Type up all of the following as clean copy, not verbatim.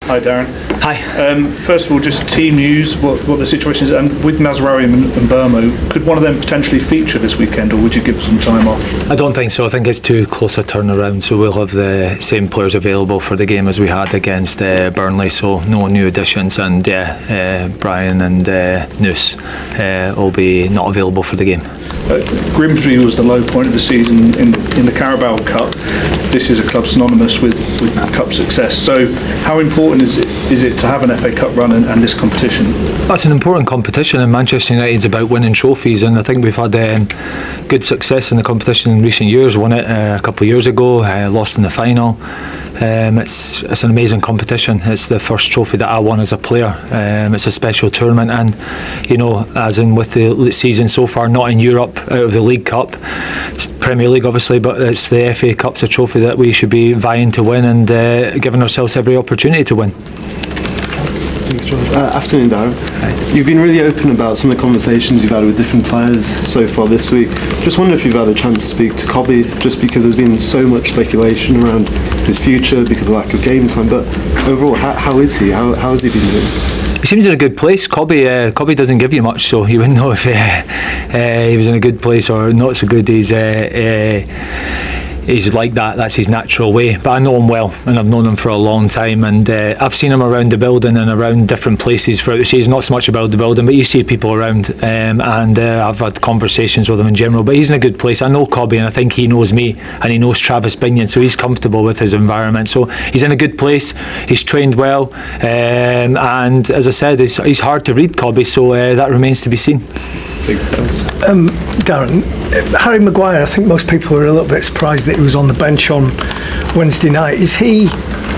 Hi Darren. Hi. First of all, just team news, what the situation is, and with Mazraoui and Burmo, could one of them potentially feature this weekend, or would you give them some time off? I don't think so. I think it's too close a turnaround, so we'll have the same players available for the game as we had against Burnley, so no new additions, and Brian and Noose will be not available for the game. Grimsby was the low point of the season in the Carabao Cup. This is a club synonymous with cup success, so how important is it to have an FA Cup run and this competition? That's an important competition, and Manchester United's about winning trophies, and I think we've had good success in the competition in recent years. Won it a couple of years ago, lost in the final. It's an amazing competition. It's the first trophy that I won as a player. It's a special tournament, and as in with the season so far, not in Europe, out of the League Cup, it's Premier League obviously, but it's the FA Cup's a trophy that we should be vying to win and giving ourselves every opportunity to win. Thanks, George. Afternoon, Darren. Hi. You've been really open about some of the conversations you've had with different players so far this week. Just wonder if you've had a chance to speak to Cobby, just because there's been so much speculation around his future because of lack of game time. But overall, how is he? How has he been doing? He seems in a good place. Cobby doesn't give you much, so you wouldn't know if he was in a good place or not so good. He's like that. That's his natural way. But I know him well, and I've known him for a long time, and I've seen him around the building and around different places throughout the season. Not so much about the building, but you see people around, and I've had conversations with him in general. But he's in a good place. I know Cobby, and I think he knows me, and he knows Travis Binion, so he's comfortable with his environment. So he's in a good place. He's trained well, and as I said, he's hard to read, Cobby. So that remains to be seen. Darren, Harry Maguire, I think most people are a little bit surprised that he was on the bench on Wednesday night. Is he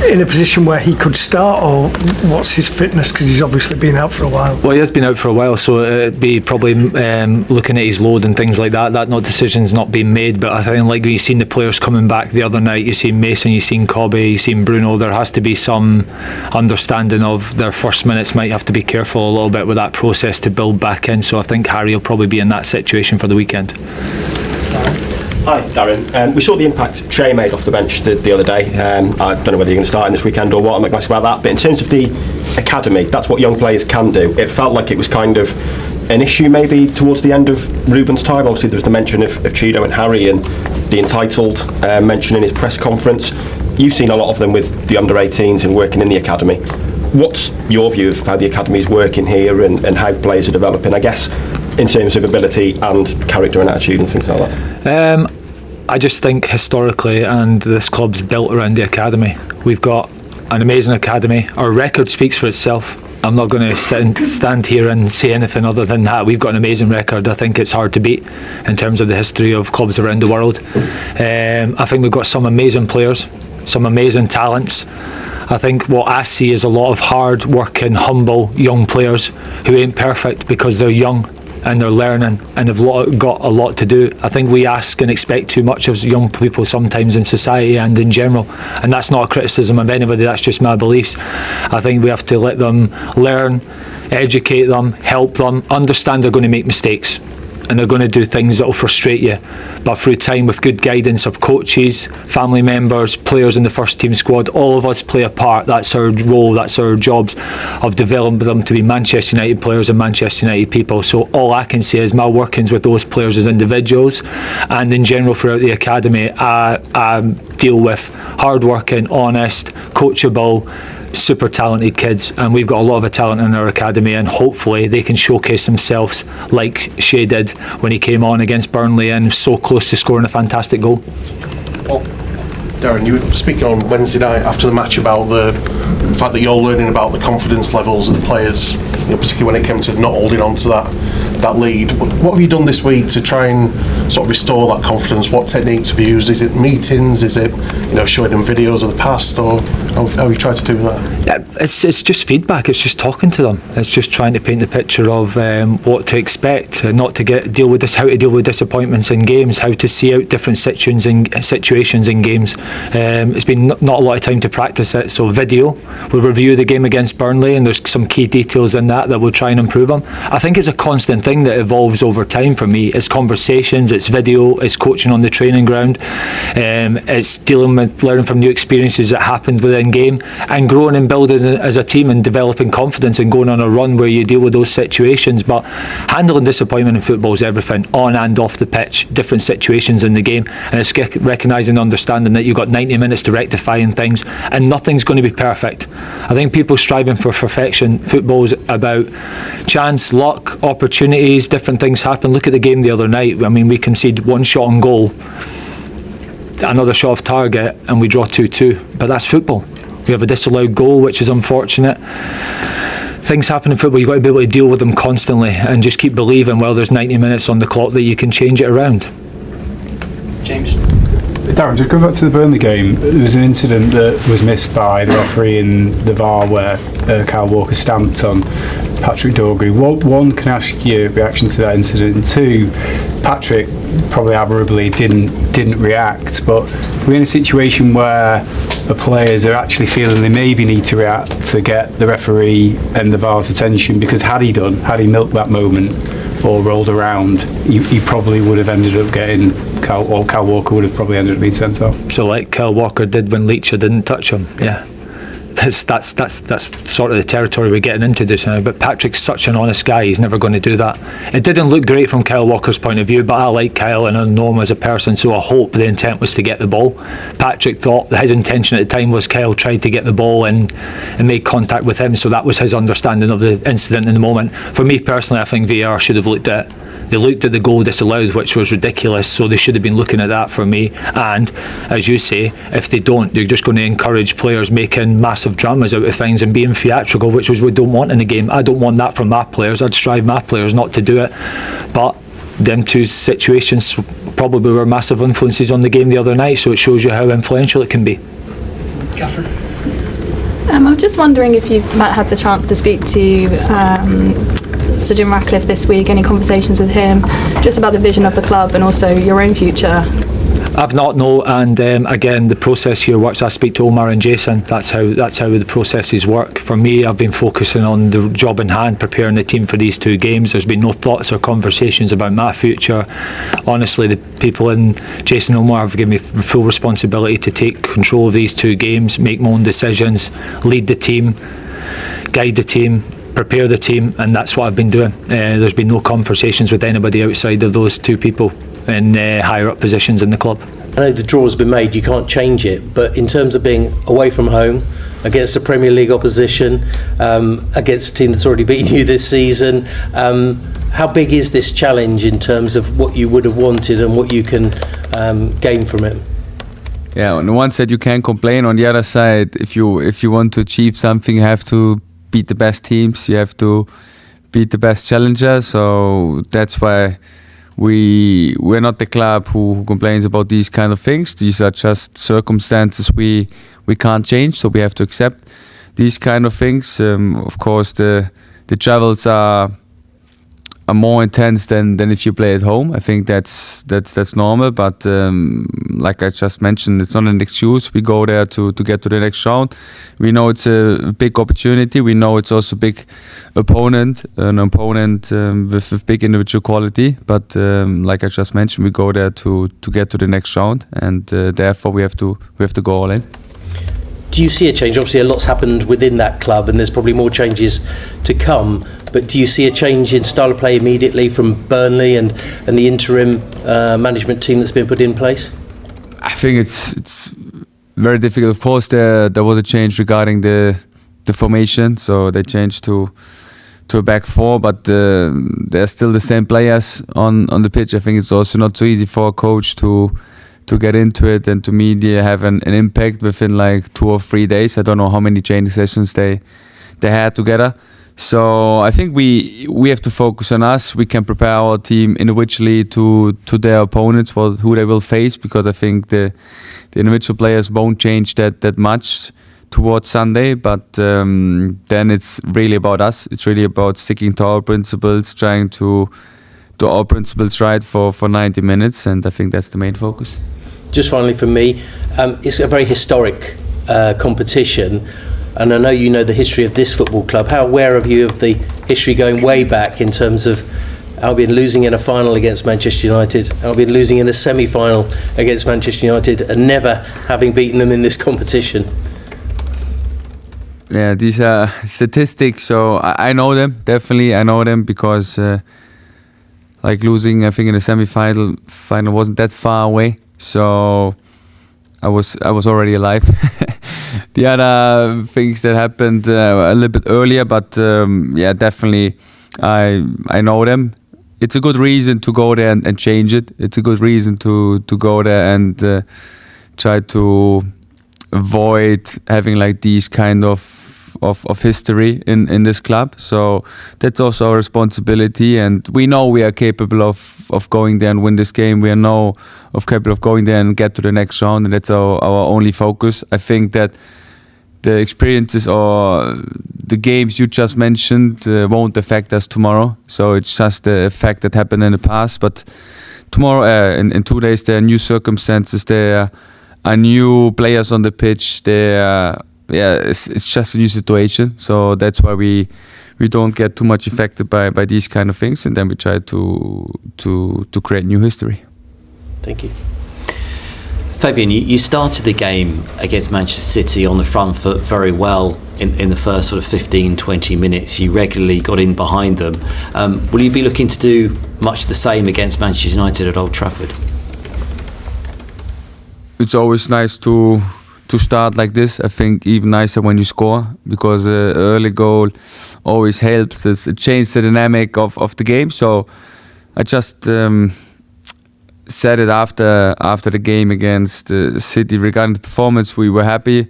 in a position where he could start, or what's his fitness, because he's obviously been out for a while? Well, he has been out for a while, so it'd be probably looking at his load and things like that. That decision's not been made, but I think like you've seen the players coming back the other night, you've seen Mason, you've seen Cobby, you've seen Bruno, there has to be some understanding of their first minutes. Might have to be careful a little bit with that process to build back in, so I think Harry will probably be in that situation for the weekend. Hi Darren, we saw the impact Shea made off the bench the other day. I don't know whether you're going to start in this weekend or what, I'm not going to ask about that, but in terms of the academy, that's what young players can do. It felt like it was kind of an issue maybe towards the end of Ruben's time. Obviously there was the mention of Chido and Harry and the entitled mention in his press conference. You've seen a lot of them with the under-18s and working in the academy. What's your view of how the academy is working here and how players are developing, I guess, in terms of ability and character and attitude and things like that? I just think historically, and this club's built around the academy. We've got an amazing academy. Our record speaks for itself. I'm not going to stand here and say anything other than that. We've got an amazing record. I think it's hard to beat in terms of the history of clubs around the world. I think we've got some amazing players, some amazing talents. I think what I see is a lot of hard working, humble young players who ain't perfect because they're young and they're learning and have got a lot to do. I think we ask and expect too much of young people sometimes in society and in general, and that's not a criticism of anybody, that's just my beliefs. I think we have to let them learn, educate them, help them, understand they're going to make mistakes and they're going to do things that will frustrate you, but through time, with good guidance of coaches, family members, players in the first team squad, all of us play a part. That's our role, that's our jobs, of developing them to be Manchester United players and Manchester United people. So all I can say is my workings with those players as individuals and in general throughout the academy, I deal with hard-working, honest, coachable, super talented kids, and we've got a lot of talent in our academy, and hopefully they can showcase themselves like Shea did when he came on against Burnley and so close to scoring a fantastic goal. Darren, you were speaking on Wednesday night after the match about the fact that you're learning about the confidence levels of the players, particularly when it came to not holding on to that lead. What have you done this week to try and sort of restore that confidence? What techniques have you used? Is it meetings? Is it showing them videos of the past, or how have you tried to do that? Yeah, it's just feedback. It's just talking to them. It's just trying to paint the picture of what to expect, not to deal with this, how to deal with disappointments in games, how to see out different situations in games. It's been not a lot of time to practice it, so video. We'll review the game against Burnley and there's some key details in that. that will try and improve them. I think it's a constant thing that evolves over time for me. It's conversations, it's video, it's coaching on the training ground, it's dealing with learning from new experiences that happened within game, and growing and building as a team and developing confidence and going on a run where you deal with those situations. But handling disappointment in football is everything, on and off the pitch, different situations in the game, and it's recognising and understanding that you've got 90 minutes to rectifying things, and nothing's going to be perfect. I think people striving for perfection, football's about chance, luck, opportunities, different things happen. Look at the game the other night. I mean, we conceded one shot on goal, another shot off target, and we draw 2-2, but that's football. We have a disallowed goal, which is unfortunate. Things happen in football, you've got to be able to deal with them constantly and just keep believing while there's 90 minutes on the clock that you can change it around. James? Darren, just going back to the Burnley game, there was an incident that was missed by the referee in the VAR where Kyle Walker stamped on Patrick Dorgu. One, can I ask your reaction to that incident? And two, Patrick probably admirably didn't react, but we're in a situation where the players are actually feeling they maybe need to react to get the referee and the VAR's attention, because had he milked that moment or rolled around, he probably would have ended up getting Kyle Walker would have probably ended up being sent off. So like Kyle Walker did when Leitcher didn't touch him, yeah. That's sort of the territory we're getting into just now. But Patrick's such an honest guy, he's never going to do that. It didn't look great from Kyle Walker's point of view, but I like Kyle and I know him as a person, so I hope the intent was to get the ball. Patrick thought that his intention at the time was Kyle tried to get the ball and make contact with him, so that was his understanding of the incident in the moment. For me personally, I think VAR should have looked at the goal disallowed, which was ridiculous, so they should have been looking at that for me. And as you say, if they don't, they're just going to encourage players making massive dramas out of things and being theatrical, which is what we don't want in the game. I don't want that from my players. I'd strive my players not to do it, but them two situations probably were massive influences on the game the other night, so it shows you how influential it can be. Catherine? I'm just wondering if you've had the chance to speak to Sir Jim Ratcliffe this week, any conversations with him just about the vision of the club and also your own future? I've not, no, and again, the process here works. I speak to Omar and Jason. That's how the processes work. For me, I've been focusing on the job in hand, preparing the team for these two games. There's been no thoughts or conversations about my future. Honestly, the people in Jason and Omar have given me full responsibility to take control of these two games, make my own decisions, lead the team, guide the team, prepare the team, and that's what I've been doing. There's been no conversations with anybody outside of those two people in higher up positions in the club. I know the draw has been made, you can't change it, but in terms of being away from home against a Premier League opposition, against a team that's already beaten you this season, how big is this challenge in terms of what you would have wanted and what you can gain from it? Yeah, on the one side you can't complain. On the other side, if you want to achieve something, you have to beat the best teams, you have to beat the best challengers. So that's why we're not the club who complains about these kind of things. These are just circumstances we can't change, so we have to accept these kind of things. Of course, the travels are more intense than if you play at home. I think that's normal, but like I just mentioned, it's not an excuse. We go there to get to the next round. We know it's a big opportunity. We know it's also a big opponent, an opponent with big individual quality. But like I just mentioned, we go there to get to the next round, and therefore we have to go all in. Do you see a change? Obviously, a lot's happened within that club, and there's probably more changes to come. But do you see a change in style of play immediately from Burnley and the interim management team that's been put in place? I think it's very difficult. Of course, there was a change regarding the formation, so they changed to a back four, but they're still the same players on the pitch. I think it's also not so easy for a coach to get into it and to media have an impact within like 2 or 3 days. I don't know how many training sessions they had together. So I think we have to focus on us. We can prepare our team individually to their opponents, who they will face, because I think the individual players won't change that much towards Sunday. But then it's really about us. It's really about sticking to our principles, trying to do our principles right for 90 minutes, and I think that's the main focus. Just finally from me, it's a very historic competition. and I know you know the history of this football club. How aware are you of the history going way back in terms of Albion losing in a final against Manchester United, Albion losing in a semi-final against Manchester United, and never having beaten them in this competition? Yeah, these are statistics, so I know them, definitely I know them, because like losing, I think, in the semi-final wasn't that far away, so I was already alive. The other things that happened a little bit earlier, but yeah, definitely I know them. It's a good reason to go there and change it. It's a good reason to go there and try to avoid having like these kind of history in this club. So that's also our responsibility, and we know we are capable of going there and win this game. We are capable of going there and get to the next round, and that's our only focus. I think that the experiences or the games you just mentioned won't affect us tomorrow. So it's just the effect that happened in the past. But tomorrow, in 2 days, there are new circumstances. There are new players on the pitch. It's just a new situation. So that's why we don't get too much affected by these kind of things, and then we try to create new history. Thank you. Fabian, you started the game against Manchester City on the front foot very well in the first sort of 15-20 minutes. You regularly got in behind them. Will you be looking to do much the same against Manchester United at Old Trafford? It's always nice to start like this. I think even nicer when you score, because an early goal always helps. It changes the dynamic of the game. So I just said it after the game against City regarding the performance. We were happy.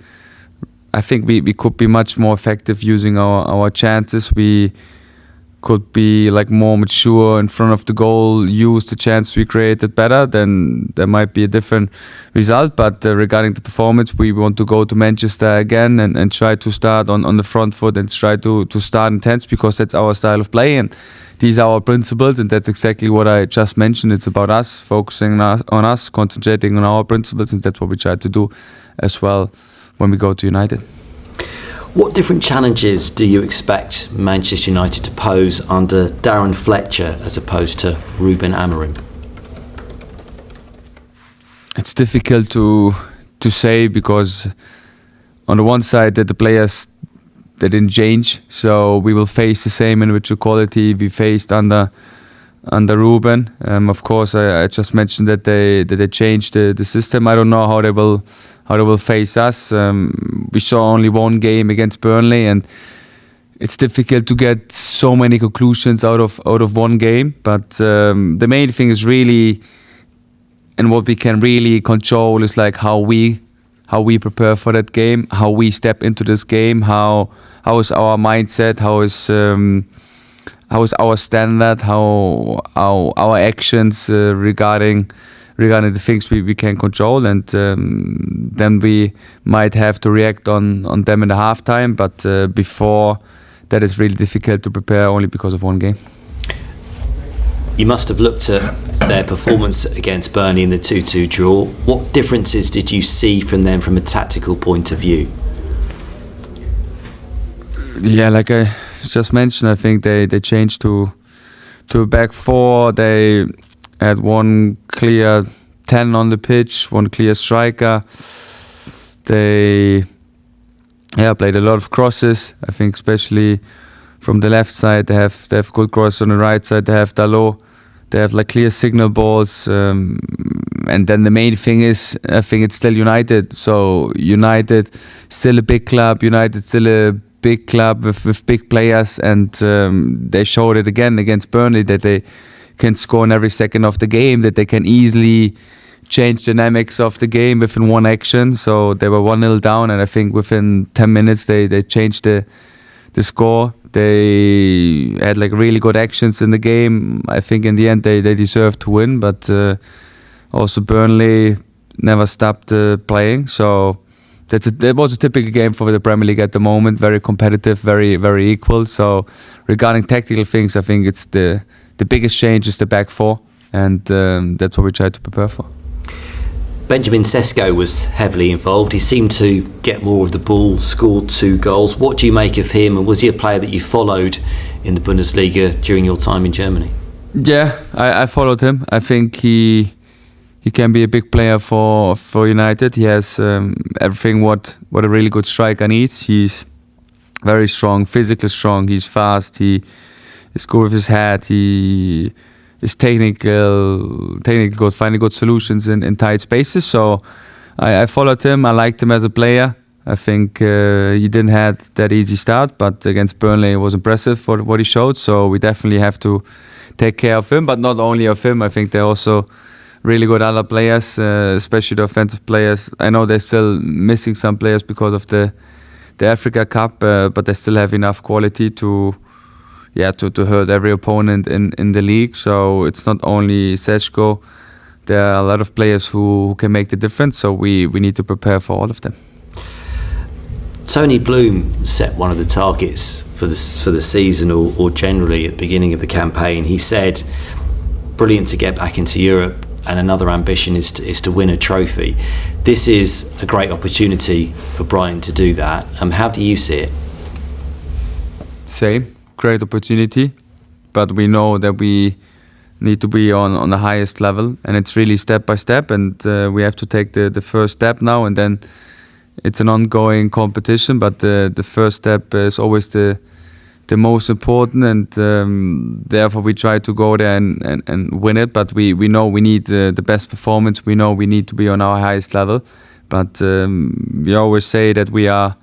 I think we could be much more effective using our chances. We could be like more mature in front of the goal, use the chance we created better, then there might be a different result. But regarding the performance, we want to go to Manchester again and try to start on the front foot and try to start intense, because that's our style of play and these are our principles, and that's exactly what I just mentioned. It's about us, focusing on us, concentrating on our principles, and that's what we try to do as well when we go to United. What different challenges do you expect Manchester United to pose under Darren Fletcher as opposed to Ruben Amorim? It's difficult to say, because on the one side that the players, they didn't change, so we will face the same individual quality we faced under Ruben. Of course, I just mentioned that they changed the system. I don't know how they will face us. We saw only one game against Burnley, and it's difficult to get so many conclusions out of one game. But the main thing is really, and what we can really control is like how we prepare for that game, how we step into this game, how is our mindset, how is our standard, how our actions regarding the things we can control, and then we might have to react on them in the halftime. But before that, is really difficult to prepare only because of one game. You must have looked at their performance against Burnley in the 2-2 draw. What differences did you see from them from a tactical point of view? Yeah, like I just mentioned, I think they changed to a back four. They had one clear 10 on the pitch, one clear striker. They played a lot of crosses. I think especially from the left side, they have good crosses. On the right side, they have Dalot. They have like clear signal balls. And then the main thing is, I think it's still United. So United, still a big club. United, still a big club with big players. And they showed it again against Burnley, that they can score in every second of the game, that they can easily change dynamics of the game within one action. So they were 1-0 down, and I think within 10 minutes they changed the score. They had like really good actions in the game. I think in the end they deserved to win, but also Burnley never stopped playing. So that was a typical game for the Premier League at the moment. Very competitive, very, very equal. So regarding tactical things, I think it's the biggest change is the back four, and that's what we try to prepare for. Benjamin Sesko was heavily involved. He seemed to get more of the ball, scored 2 goals. What do you make of him, and was he a player that you followed in the Bundesliga during your time in Germany? Yeah, I followed him. I think he can be a big player for United. He has everything what a really good striker needs. He's very strong, physically strong. He's fast. He is good with his head. He is technical good, finding good solutions in tight spaces. So I followed him. I liked him as a player. I think he didn't have that easy start, but against Burnley it was impressive for what he showed. So we definitely have to take care of him, but not only of him. I think they're also really good other players, especially the offensive players. I know they're still missing some players because of the Africa Cup, but they still have enough quality to hurt every opponent in the league. So it's not only Sesko. There are a lot of players who can make the difference. So we need to prepare for all of them. Tony Bloom set one of the targets for the season or generally at the beginning of the campaign. He said, brilliant to get back into Europe, and another ambition is to win a trophy. This is a great opportunity for Brighton to do that. How do you see it? Same, great opportunity, but we know that we need to be on the highest level, and it's really step by step, and we have to take the first step now, and then it's an ongoing competition, but the first step is always the most important, and therefore we try to go there and win it. But we know we need the best performance. We know we need to be on our highest level. But we always say that we are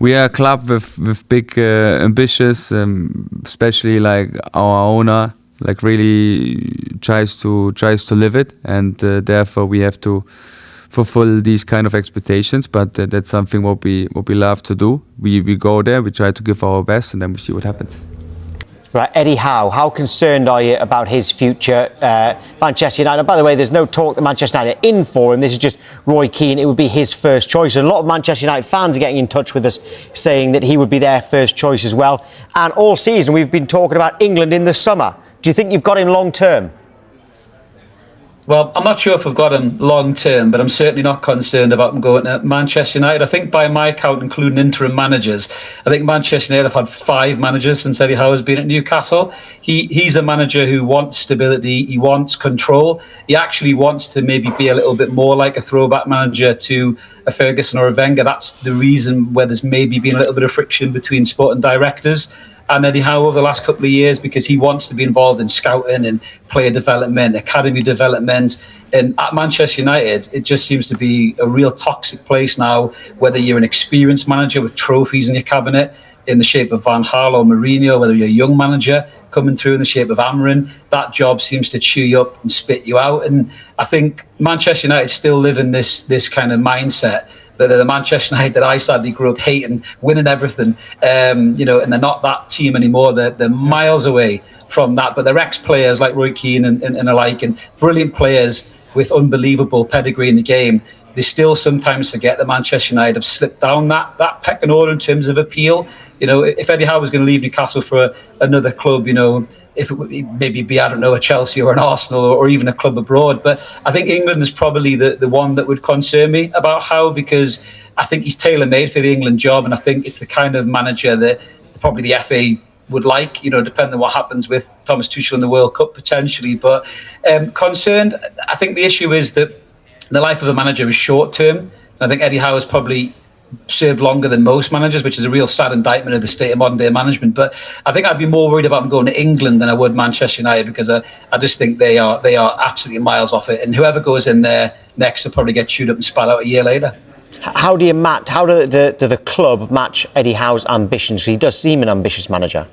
a club with big ambitions, especially like our owner, like really tries to live it, and therefore we have to fulfill these kind of expectations, but that's something what we love to do. We go there, we try to give our best, and then we see what happens. Right, Eddie Howe, how concerned are you about his future? Manchester United, by the way, there's no talk that Manchester United are in for him. This is just Roy Keane. It would be his first choice. And a lot of Manchester United fans are getting in touch with us saying that he would be their first choice as well. And all season we've been talking about England in the summer. Do you think you've got him long term? Well, I'm not sure if we've got him long term, but I'm certainly not concerned about him going to Manchester United. I think by my count, including interim managers, I think Manchester United have had 5 managers since Eddie Howe has been at Newcastle. He's a manager who wants stability, he wants control. He actually wants to maybe be a little bit more like a throwback manager to a Ferguson or a Wenger. That's the reason where there's maybe been a little bit of friction between sporting directors and Eddie Howe over the last couple of years, because he wants to be involved in scouting and player development, academy development. And at Manchester United, it just seems to be a real toxic place now, whether you're an experienced manager with trophies in your cabinet in the shape of Van Gaal or Mourinho, whether you're a young manager coming through in the shape of Amrin, that job seems to chew you up and spit you out. And I think Manchester United still live in this kind of mindset that they're the Manchester United that I sadly grew up hating, winning everything, and they're not that team anymore. They're miles away from that. But they're ex-players like Roy Keane and alike, and brilliant players with unbelievable pedigree in the game. They still sometimes forget that Manchester United have slipped down that pecking order in terms of appeal. If Eddie Howe was going to leave Newcastle for another club, if it would maybe be, I don't know, a Chelsea or an Arsenal or even a club abroad. But I think England is probably the one that would concern me about Howe, because I think he's tailor-made for the England job, and I think it's the kind of manager that probably the FA would like, depending on what happens with Thomas Tuchel in the World Cup potentially. But concerned, I think the issue is that the life of a manager is short-term. I think Eddie Howe has probably served longer than most managers, which is a real sad indictment of the state of modern day management. But I think I'd be more worried about him going to England than I would Manchester United, because I just think they are absolutely miles off it. And whoever goes in there next will probably get chewed up and spat out a year later. How do the club match Eddie Howe's ambitions? He does seem an ambitious manager.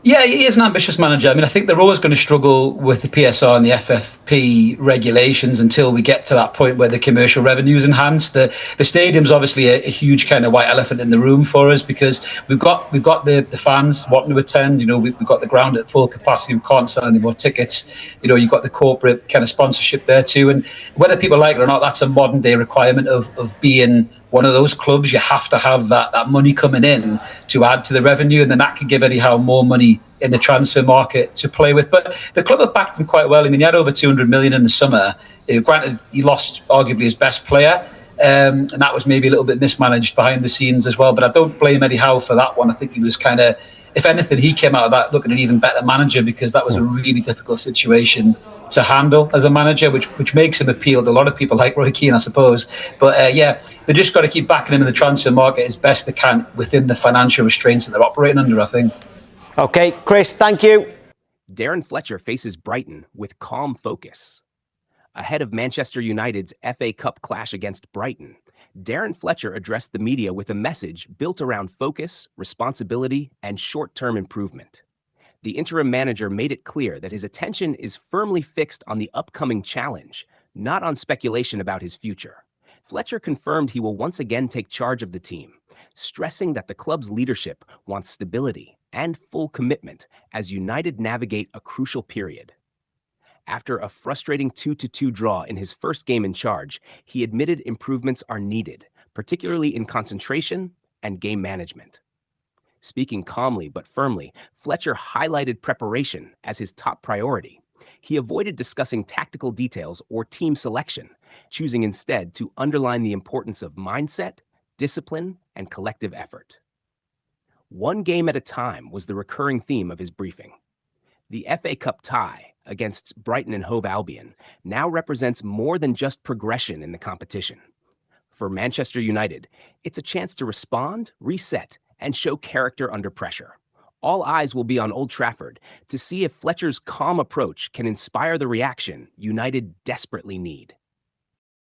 Yeah, he is an ambitious manager. I mean, I think they're always going to struggle with the PSR and the FFP regulations until we get to that point where the commercial revenue is enhanced. The stadium's obviously a huge kind of white elephant in the room for us, because we've got the fans wanting to attend. We've got the ground at full capacity. We can't sell any more tickets. You've got the corporate kind of sponsorship there too. And whether people like it or not, that's a modern day requirement of being one of those clubs, you have to have that money coming in to add to the revenue, and then that could give Eddie Howe more money in the transfer market to play with. But the club have backed him quite well. I mean, he had over 200 million in the summer. Granted, he lost arguably his best player, and that was maybe a little bit mismanaged behind the scenes as well. But I don't blame Eddie Howe for that one. I think he was kind of, if anything, he came out of that looking an even better manager, because that was a really difficult situation to handle as a manager, which makes him appeal to a lot of people like Roy Keane, I suppose. But yeah, they just got to keep backing him in the transfer market as best they can within the financial restraints that they're operating under, I think. Okay, Chris, thank you. Darren Fletcher faces Brighton with calm focus. Ahead of Manchester United's FA Cup clash against Brighton, Darren Fletcher addressed the media with a message built around focus, responsibility, and short-term improvement. The interim manager made it clear that his attention is firmly fixed on the upcoming challenge, not on speculation about his future. Fletcher confirmed he will once again take charge of the team, stressing that the club's leadership wants stability and full commitment as United navigate a crucial period. After a frustrating 2-2 draw in his first game in charge, he admitted improvements are needed, particularly in concentration and game management. Speaking calmly but firmly, Fletcher highlighted preparation as his top priority. He avoided discussing tactical details or team selection, choosing instead to underline the importance of mindset, discipline, and collective effort. One game at a time was the recurring theme of his briefing. The FA Cup tie against Brighton and Hove Albion now represents more than just progression in the competition. For Manchester United, it's a chance to respond, reset, and show character under pressure. All eyes will be on Old Trafford to see if Fletcher's calm approach can inspire the reaction United desperately need.